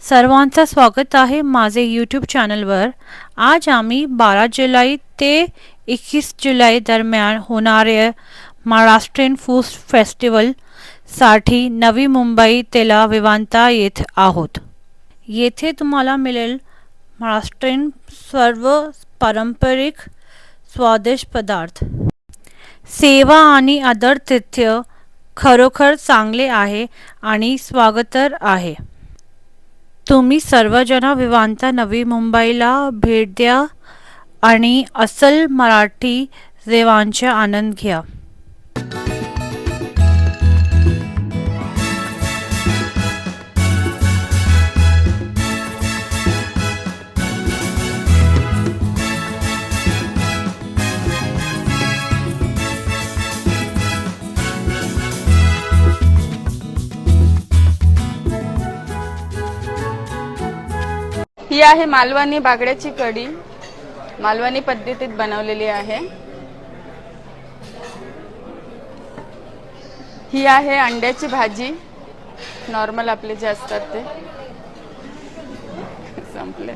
सर्वांचं स्वागत आहे माझे यूट्यूब चॅनलवर। आज आम्ही 12 जुलै ते 21 जुलै दरम्यान होणाऱ्या महाराष्ट्रीयन फूड फेस्टिवल साठी नवी मुंबई तेला विमानतळ येथे आहोत। येथे तुम्हाला मिळेल महाराष्ट्रीयन सर्व पारंपरिक स्वादिष्ट पदार्थ। सेवा आणि आदरातिथ्य खरोखर चांगले आहे आणि स्वागतार्ह आहे। तुम्ही सर्वजण विमानतळ नवी मुंबईला भेट द्या आणि असल मराठी जेवणाचा आनंद घ्या। ही आहे मालवणी बागड्याची कढी, मालवणी पद्धतीत बनवलेली आहे। ही आहे अंड्याची भाजी, नॉर्मल आपले जे असतात ते संपले।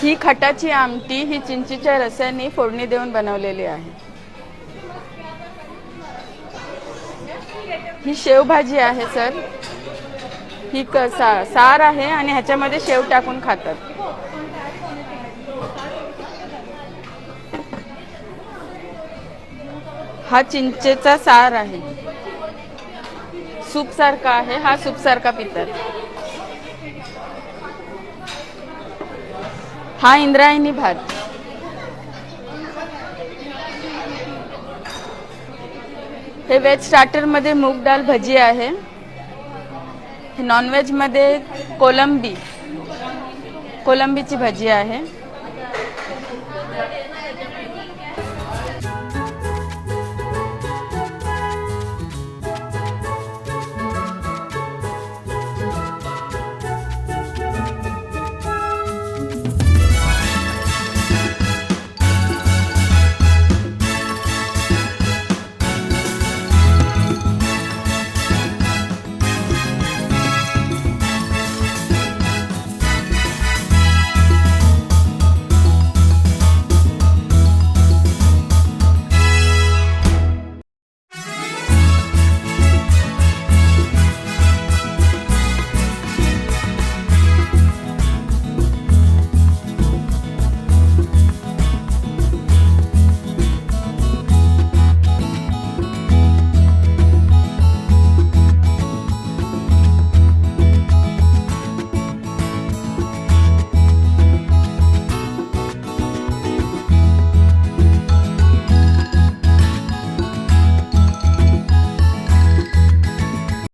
ही खटाची आमटी, ही चिंचेच्या रसाने फोडणी देऊन बनवलेली आहे। ही शेवभाजी आहे सर, ही सार आहे आणि ह्याच्यामध्ये शेव टाकून खातात। हा चिंचेचा सार आहे, सूप सारखा आहे, हा सूप सारखा पितात। हा इंद्रायणी भात, हे वेज स्टार्टर मध्ये मूग डाळ भजी आहे। नॉनव्हेज मध्ये कोलंबीची भाजी आहे।